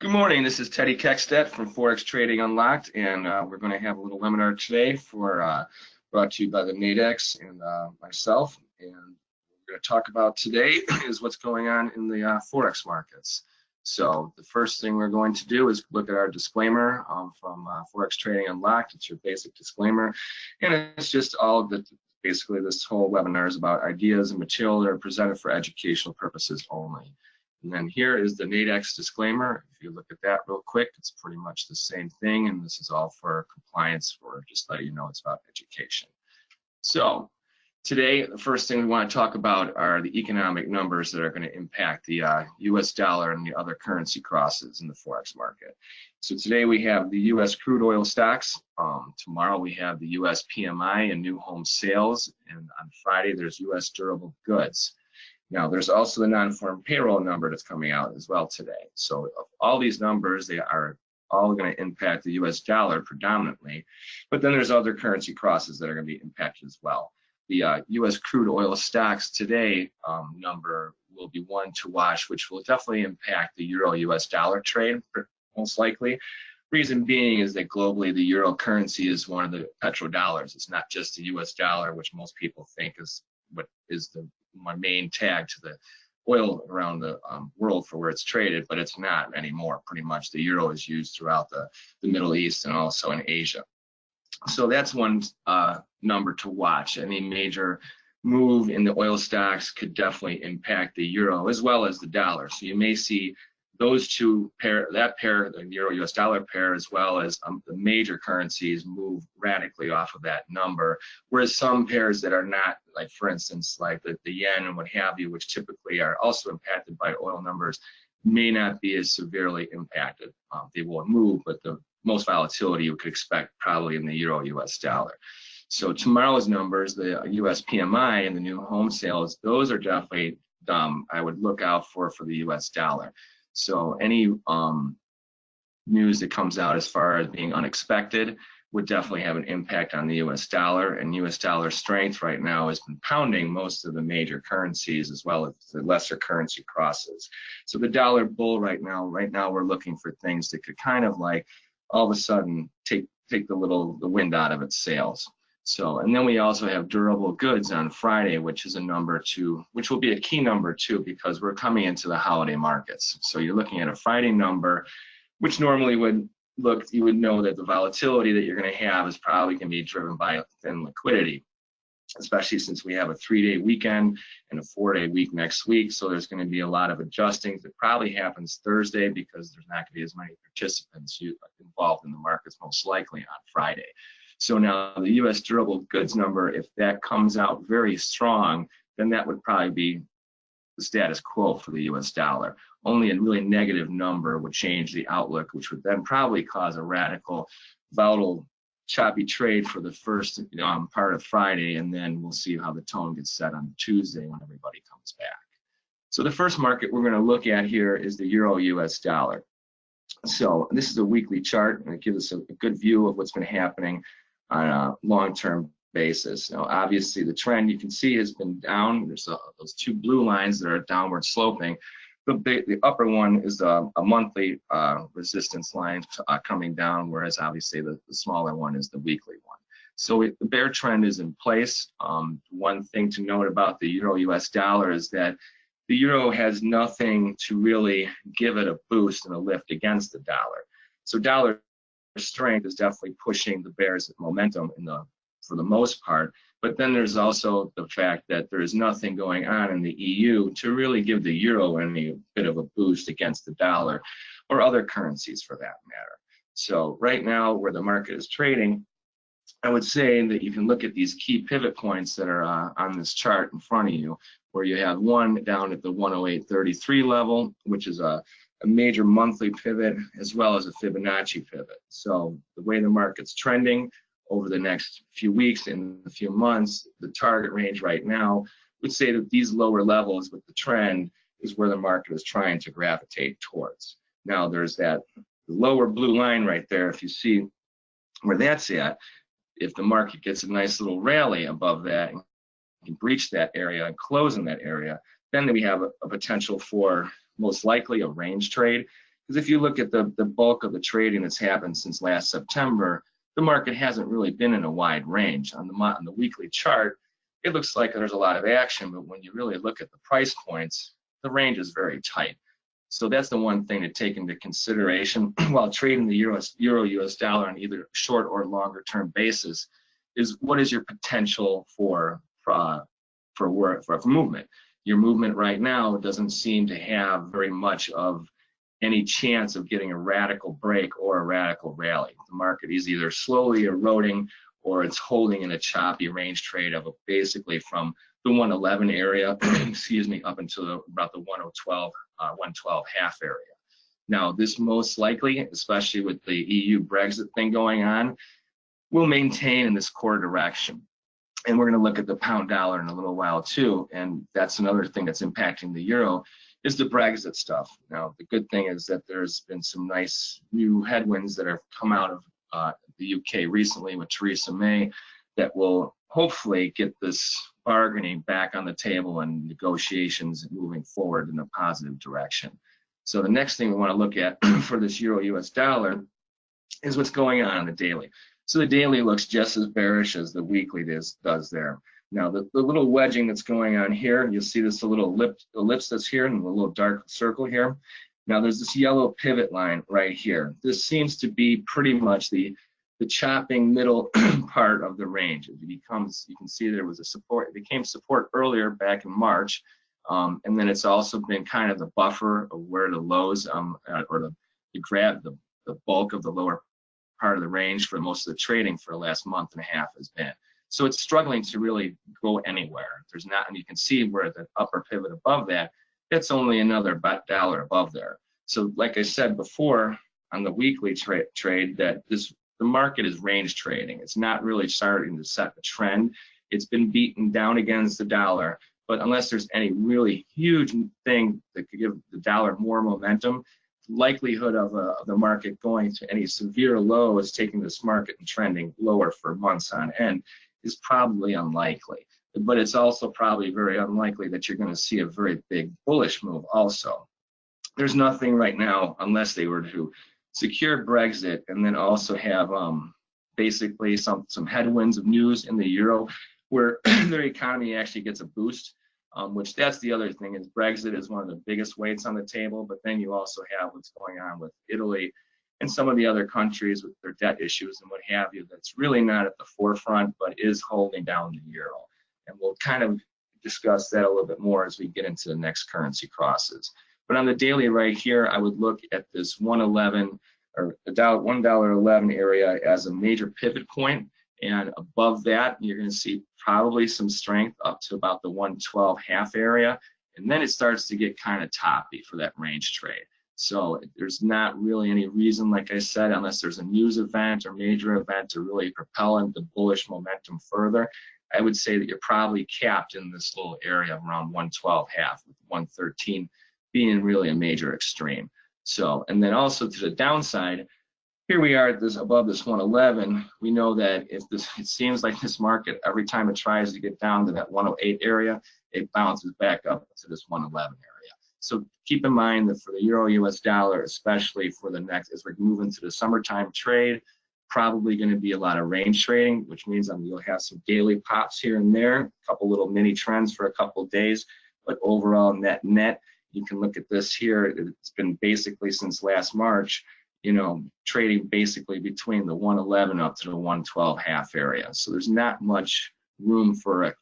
Good morning, this is Teddy Keckstedt from Forex Trading Unlocked, and we're going to have a little webinar today brought to you by the Nadex and myself. And what we're going to talk about today is what's going on in the Forex markets. So the first thing we're going to do is look at our disclaimer from Forex Trading Unlocked. It's your basic disclaimer, and it's just all that. Basically, this whole webinar is about ideas and material that are presented for educational purposes only. And then here is the Nadex disclaimer. If you look at that real quick, it's pretty much the same thing, and this is all for compliance, for just letting you know it's about education. So today, the first thing we want to talk about are the economic numbers that are going to impact the US dollar and the other currency crosses in the Forex market. So today we have the US crude oil stocks. Tomorrow we have the US PMI and new home sales, and on Friday there's US durable goods. Now, there's also the non-farm payroll number that's coming out as well today. So of all these numbers, they are all going to impact the US dollar predominantly, but then there's other currency crosses that are going to be impacted as well. The US crude oil stocks today number will be one to watch, which will definitely impact the euro US dollar trade, most likely. Reason being is that globally the euro currency is one of the petrodollars. It's not just the US dollar, which most people think is what is my main tag to the oil around the world for where it's traded, but it's not anymore. Pretty much the euro is used throughout the Middle East and also in Asia. So that's one number to watch. Any major move in the oil stocks could definitely impact the euro as well as the dollar. So you may see those two pair, the euro US dollar pair, as well as the major currencies move radically off of that number, whereas some pairs that are not, like for instance, like the yen and what have you, which typically are also impacted by oil numbers, may not be as severely impacted. They will move, but the most volatility you could expect probably in the euro US dollar. So tomorrow's numbers, the US PMI and the new home sales, those are definitely I would look out for the US dollar. So any news that comes out as far as being unexpected would definitely have an impact on the US dollar, and US dollar strength right now has been pounding most of the major currencies as well as the lesser currency crosses. So the dollar bull right now we're looking for things that could kind of like all of a sudden take the wind out of its sails. So, and then we also have durable goods on Friday, which is a number two, which will be a key number too, because we're coming into the holiday markets. So you're looking at a Friday number, which normally you would know that the volatility that you're going to have is probably going to be driven by thin liquidity, especially since we have a 3-day weekend and a 4-day week next week. So there's going to be a lot of adjusting that probably happens Thursday because there's not going to be as many participants involved in the markets most likely on Friday. So now the US durable goods number, if that comes out very strong, then that would probably be the status quo for the US dollar. Only a really negative number would change the outlook, which would then probably cause a radical, volatile, choppy trade for the first part of Friday, and then we'll see how the tone gets set on Tuesday when everybody comes back. So the first market we're going to look at here is the euro US dollar. So this is a weekly chart, and it gives us a good view of what's been happening on a long-term basis. Now, obviously, the trend you can see has been down. There's those two blue lines that are downward sloping. The upper one is a monthly resistance line coming down, whereas obviously the smaller one is the weekly one. So the bear trend is in place. One thing to note about the euro US dollar is that the euro has nothing to really give it a boost and a lift against the dollar. So dollar strength is definitely pushing the bears momentum for the most part, but then there's also the fact that there is nothing going on in the EU to really give the euro any bit of a boost against the dollar or other currencies for that matter. So right now where the market is trading, I would say that you can look at these key pivot points that are on this chart in front of you, where you have one down at the 108.33 level, which is a major monthly pivot, as well as a Fibonacci pivot. So the way the market's trending over the next few weeks and a few months, the target range right now would say that these lower levels with the trend is where the market is trying to gravitate towards. Now there's that lower blue line right there. If you see where that's at, if the market gets a nice little rally above that and can breach that area and close in that area, then we have a potential for most likely a range trade, Because if you look at the bulk of the trading that's happened since last September, the market hasn't really been in a wide range. On the weekly chart, it looks like there's a lot of action, but when you really look at the price points, the range is very tight. So that's the one thing to take into consideration while trading the Euro-US dollar on either short or longer term basis is what is your potential for movement. Your movement right now doesn't seem to have very much of any chance of getting a radical break or a radical rally. The market is either slowly eroding or it's holding in a choppy range trade of basically from the 111 area, excuse me, up until about the 112 half area. Now, this most likely, especially with the EU Brexit thing going on, will maintain in this core direction. And we're going to look at the pound dollar in a little while too, and that's another thing that's impacting the euro is the Brexit stuff. Now, the good thing is that there's been some nice new headwinds that have come out of the UK recently with Theresa May that will hopefully get this bargaining back on the table and negotiations moving forward in a positive direction. So the next thing we want to look at for this Euro-US dollar is what's going on the daily. So the daily looks just as bearish as the weekly does there. Now the little wedging that's going on here, you'll see this little ellipse that's here and a little dark circle here. Now there's this yellow pivot line right here. This seems to be pretty much the chopping middle part of the range. It becomes, you can see there was a support, it became support earlier back in March, and then it's also been kind of the buffer of where the lows or the bulk of the lower part of the range for most of the trading for the last month and a half has been. So it's struggling to really go anywhere. There's not, and you can see where the upper pivot above that, that's only another dollar above there. So like I said before on the weekly trade that the market is range trading. It's not really starting to set a trend. It's been beaten down against the dollar, but unless there's any really huge thing that could give the dollar more momentum, likelihood of the market going to any severe lows, taking this market and trending lower for months on end is probably unlikely. But it's also probably very unlikely that you're going to see a very big bullish move also. There's nothing right now, unless they were to secure Brexit and then also have basically some headwinds of news in the euro where their economy actually gets a boost. Which that's the other thing is Brexit is one of the biggest weights on the table, but then you also have what's going on with Italy and some of the other countries with their debt issues and what have you that's really not at the forefront, but is holding down the euro. And we'll kind of discuss that a little bit more as we get into the next currency crosses. But on the daily right here, I would look at this 111 or the $1.11 area as a major pivot point. And above that, you're going to see probably some strength up to about the 112 half area. And then it starts to get kind of toppy for that range trade. So there's not really any reason, like I said, unless there's a news event or major event to really propel into bullish momentum further. I would say that you're probably capped in this little area around 112 half, with 113 being really a major extreme. So, and then also to the downside, here we are at this above this 111. We know that if this, it seems like this market, every time it tries to get down to that 108 area, it bounces back up to this 111 area. So keep in mind that for the Euro-US dollar, especially for the next, as we're moving to the summertime trade, probably going to be a lot of range trading, which means you'll have some daily pops here and there, a couple little mini trends for a couple of days, but overall net, you can look at this here. It's been basically since last March, you know, trading basically between the 111 up to the 112 half area. So there's not much room for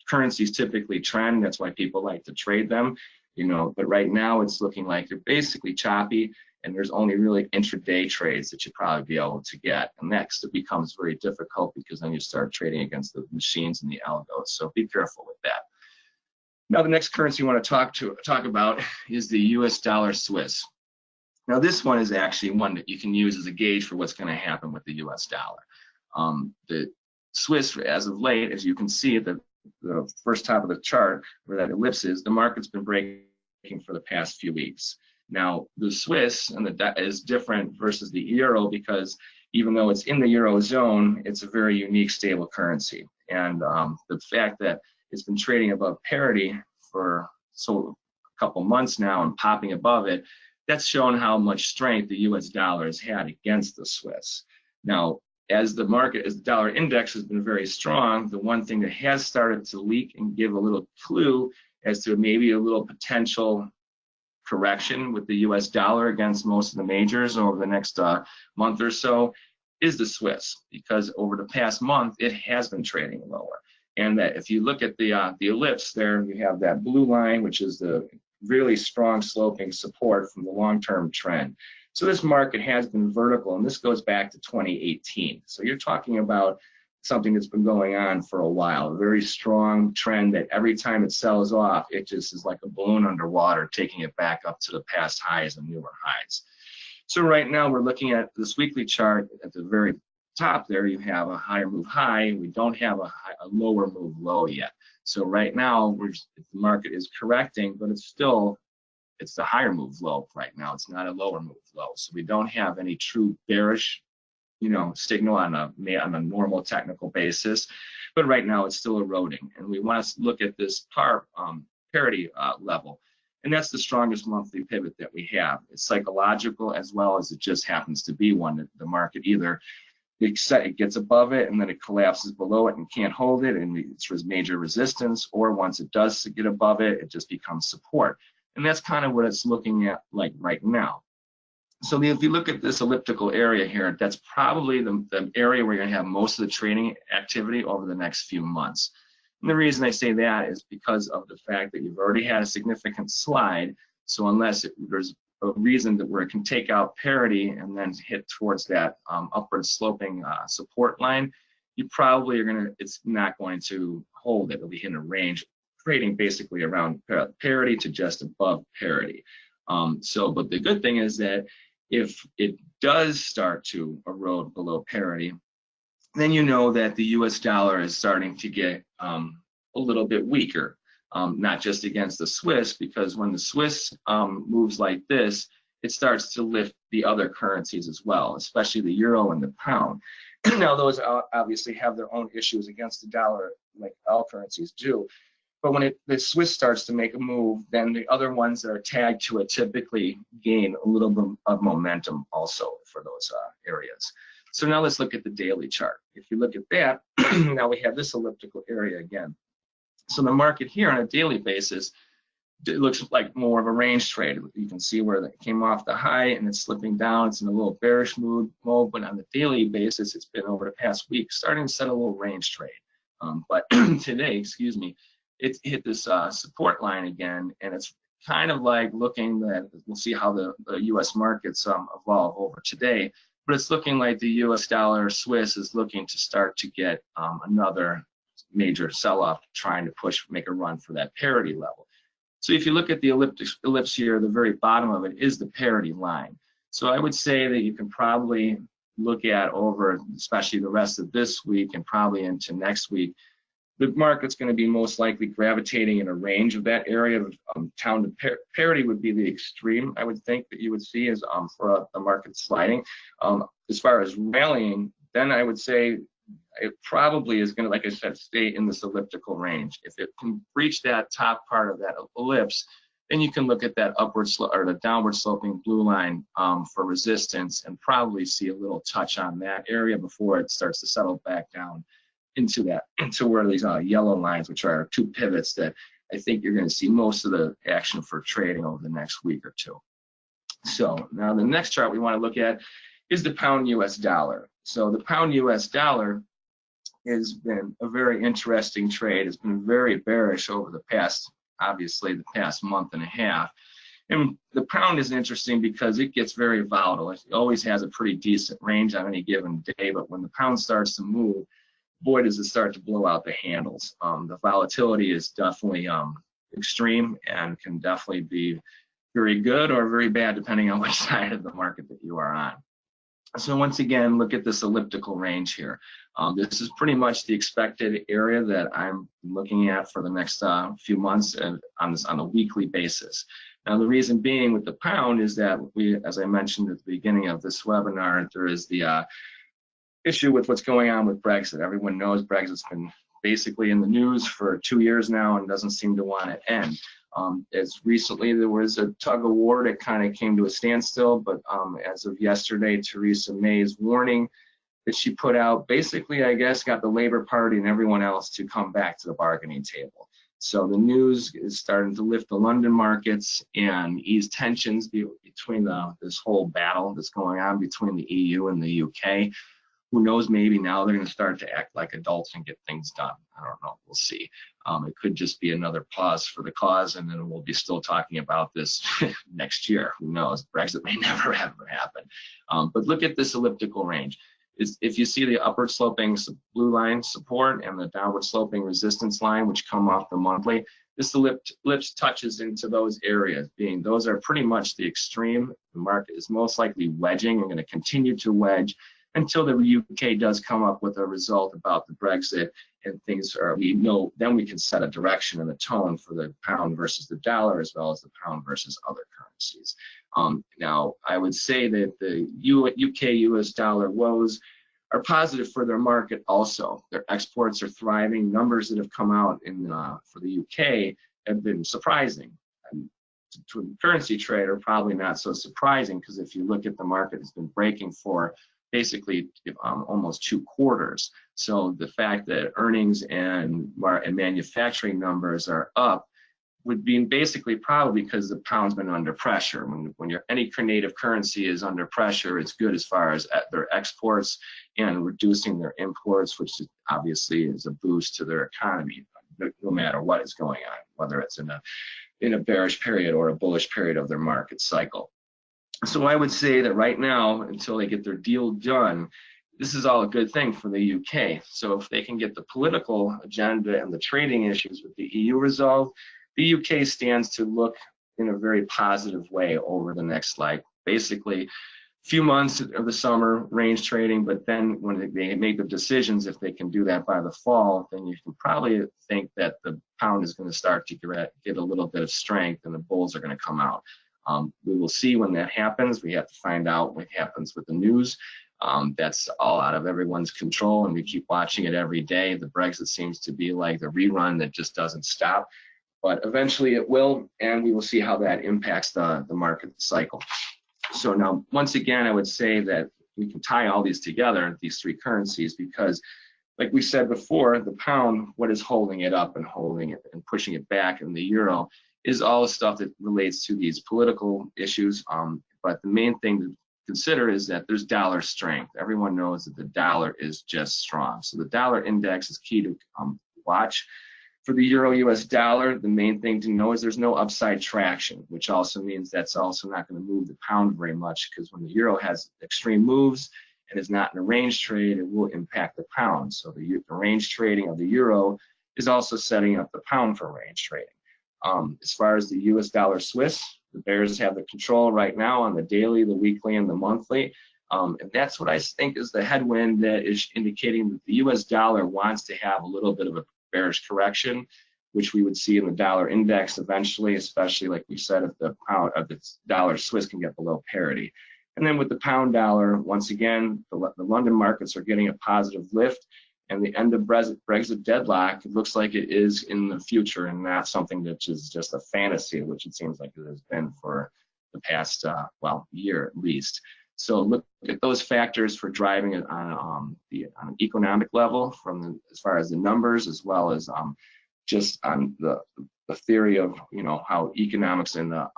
currencies typically trend. That's why people like to trade them, you know, but right now it's looking like they're basically choppy and there's only really intraday trades that you'll probably be able to get. And next it becomes very difficult because then you start trading against the machines and the algos. So be careful with that. Now the next currency we want to talk about is the US dollar Swiss. Now this one is actually one that you can use as a gauge for what's going to happen with the US dollar. The Swiss, as of late, as you can see at the first top of the chart where that ellipse is, the market's been breaking for the past few weeks. Now the Swiss and is different versus the euro because even though it's in the eurozone, it's a very unique stable currency. And the fact that it's been trading above parity for a couple months now and popping above it, that's shown how much strength the US dollar has had against the Swiss. Now, as the dollar index has been very strong, the one thing that has started to leak and give a little clue as to maybe a little potential correction with the US dollar against most of the majors over the next month or so is the Swiss, because over the past month it has been trading lower. And that if you look at the ellipse there, you have that blue line, which is the really strong sloping support from the long-term trend. So this market has been vertical, and this goes back to 2018. So you're talking about something that's been going on for a while, a very strong trend that every time it sells off, it just is like a balloon underwater, taking it back up to the past highs and newer highs. So right now we're looking at this weekly chart. At the very top there, you have a higher move high. We don't have a lower move low yet. So right now, the market is correcting, but it's the higher move low right now. It's not a lower move low. So we don't have any true bearish, signal on a normal technical basis. But right now, it's still eroding, and we want to look at this parity level. And that's the strongest monthly pivot that we have. It's psychological as well as it just happens to be one that the market either it gets above it and then it collapses below it and can't hold it and it's major resistance, or once it does get above it, it just becomes support. And that's kind of what it's looking at like right now. So if you look at this elliptical area here, that's probably the area where you're going to have most of the trading activity over the next few months. And the reason I say that is because of the fact that you've already had a significant slide. So unless there's a reason that where it can take out parity and then hit towards that upward sloping support line, you probably it's not going to hold it. It'll be in a range, trading basically around parity to just above parity. But the good thing is that if it does start to erode below parity, then you know that the US dollar is starting to get a little bit weaker, not just against the Swiss, because when the Swiss moves like this, it starts to lift the other currencies as well, especially the euro and the pound. Now, those obviously have their own issues against the dollar, like all currencies do. But when the Swiss starts to make a move, then the other ones that are tagged to it typically gain a little bit of momentum also for those areas. So now let's look at the daily chart. If you look at that, now we have this elliptical area again. So the market here on a daily basis, it looks like more of a range trade. You can see where it came off the high and it's slipping down. It's in a little bearish mode, but on the daily basis, it's been over the past week starting to set a little range trade. But today, it hit this support line again, and it's kind of like looking that we'll see how the U.S. markets evolve over today. But it's looking like the U.S. dollar Swiss is looking to start to get another major sell-off, trying to make a run for that parity level. So if you look at the ellipse here, the very bottom of it is the parity line. So I would say that you can probably look at over, especially the rest of this week and probably into next week, the market's going to be most likely gravitating in a range of that area of down to parity would be the extreme, I would think, that you would see as for a market sliding. As far as rallying, then I would say it probably is going to, like I said, stay in this elliptical range. If it can reach that top part of that ellipse, then you can look at that upward or the downward sloping blue line for resistance and probably see a little touch on that area before it starts to settle back down into where these yellow lines, which are two pivots that I think you're going to see most of the action for trading over the next week or two. So now the next chart we want to look at is the pound US dollar. So the pound US dollar has been a very interesting trade. It's been very bearish over the past, obviously, the past month and a half. And the pound is interesting because it gets very volatile. It always has a pretty decent range on any given day, but when the pound starts to move, boy, does it start to blow out the handles. The volatility is definitely extreme and can definitely be very good or very bad depending on which side of the market that you are on. So once again, look at this elliptical range here. This is pretty much the expected area that I'm looking at for the next few months and on a weekly basis. Now, the reason being with the pound is that as I mentioned at the beginning of this webinar, there is the issue with what's going on with Brexit. Everyone knows Brexit's been basically in the news for 2 years now and doesn't seem to want to end. As recently there was a tug of war that kind of came to a standstill, but as of yesterday, Theresa May's warning that she put out basically, I guess, got the Labor Party and everyone else to come back to the bargaining table. So the news is starting to lift the London markets and ease tensions between this whole battle that's going on between the EU and the UK. Who knows, maybe now they're going to start to act like adults and get things done. I don't know, we'll see. It could just be another pause for the cause, and then we'll be still talking about this next year. Who knows? Brexit may never ever happen. But look at this elliptical range. If you see the upward sloping blue line support and the downward sloping resistance line, which come off the monthly, this ellipse touches into those areas, being those are pretty much the extreme. The market is most likely wedging and going to continue to wedge until the UK does come up with a result about the Brexit and things are, we know, then we can set a direction and a tone for the pound versus the dollar, as well as the pound versus other currencies. Now, I would say that the UK US dollar woes are positive for their market also. Their exports are thriving. Numbers that have come out for the UK have been surprising. And to a currency trader, probably not so surprising, because if you look at the market, it's been breaking for basically almost 2 quarters. So the fact that earnings and manufacturing numbers are up would be basically probably because the pound's been under pressure. When any native currency is under pressure, it's good as far as their exports and reducing their imports, which obviously is a boost to their economy, no matter what is going on, whether it's in a bearish period or a bullish period of their market cycle. So I would say that right now, until they get their deal done, this is all a good thing for the UK. So if they can get the political agenda and the trading issues with the EU resolved, the UK stands to look in a very positive way over the next, basically few months of the summer range trading. But then when they make the decisions, if they can do that by the fall, then you can probably think that the pound is going to start to get a little bit of strength and the bulls are going to come out. We will see when that happens. We have to find out what happens with the news. That's all out of everyone's control, and we keep watching it every day. The Brexit seems to be like the rerun that just doesn't stop, but eventually it will, and we will see how that impacts the market cycle. So now, once again, I would say that we can tie all these together, these 3 currencies, because like we said before, the pound, what is holding it up and holding it and pushing it back, and the euro is all the stuff that relates to these political issues. But the main thing to consider is that there's dollar strength. Everyone knows that the dollar is just strong. So the dollar index is key to watch. For the euro US dollar, the main thing to know is there's no upside traction, which also means that's also not going to move the pound very much, because when the euro has extreme moves and is not in a range trade, it will impact the pound. So the range trading of the euro is also setting up the pound for range trading. As far as the US dollar Swiss, the bears have the control right now on the daily, the weekly, and the monthly. And that's what I think is the headwind that is indicating that the US dollar wants to have a little bit of a bearish correction, which we would see in the dollar index eventually, especially like we said, if the pound of the dollar Swiss can get below parity. And then with the pound dollar, once again, the London markets are getting a positive lift, and the end of Brexit deadlock, it looks like it is in the future and not something that is just a fantasy, which it seems like it has been for the past, year at least. So look at those factors for driving it on an economic level, as far as the numbers, as well as just on the theory of how economics and the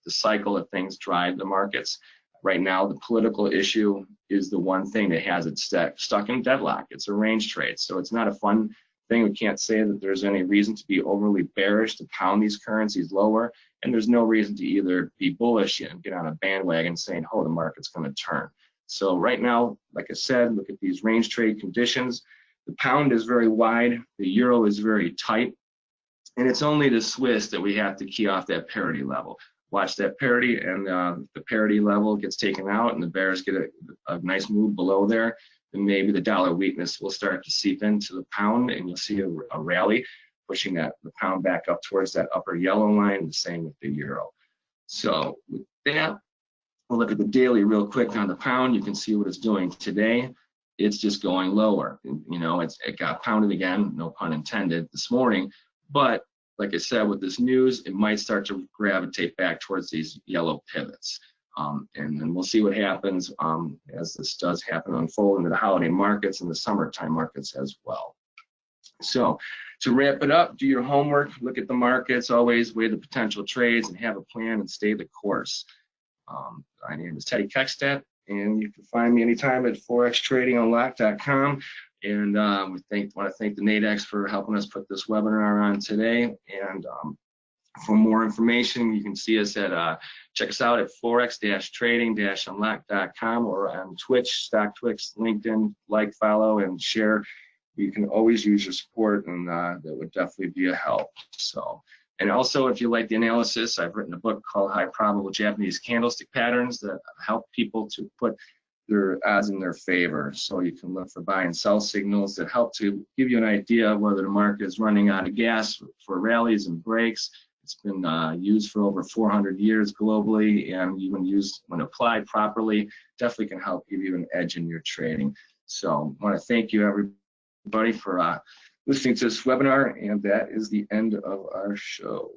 cycle of things drive the markets. Right now, the political issue is the one thing that has it stuck in deadlock. It's a range trade, so it's not a fun thing. We can't say that there's any reason to be overly bearish to pound these currencies lower, and there's no reason to either be bullish and get on a bandwagon saying, oh, the market's going to turn. So right now, like I said, look at these range trade conditions. The pound is very wide, the euro is very tight, and it's only the Swiss that we have to key off that parity level. Watch that parity, and the parity level gets taken out and the bears get a nice move below there, then maybe the dollar weakness will start to seep into the pound, and you'll see a rally pushing the pound back up towards that upper yellow line, the same with the euro. So with that, we'll look at the daily real quick on the pound. You can see what it's doing today. It's just going lower. It got pounded again, no pun intended, this morning, but like I said, with this news, it might start to gravitate back towards these yellow pivots. And then we'll see what happens as this does happen, unfold into the holiday markets and the summertime markets as well. So to wrap it up, do your homework, look at the markets, always weigh the potential trades and have a plan and stay the course. My name is Teddy Keckstedt, and you can find me anytime at forextradingunlocked.com. And want to thank the Nadex for helping us put this webinar on today. And for more information, you can see us at check us out at forex-trading-unlocked.com or on Twitch, StockTwix, LinkedIn, like, follow, and share. You can always use your support, and that would definitely be a help. So, and also, if you like the analysis, I've written a book called High Probable Japanese Candlestick Patterns that help people to put their odds in their favor. So you can look for buy and sell signals that help to give you an idea of whether the market is running out of gas for rallies and breaks. It's been used for over 400 years globally, and even used when applied properly, definitely can help give you an edge in your trading. So I want to thank you, everybody, for listening to this webinar, and that is the end of our show.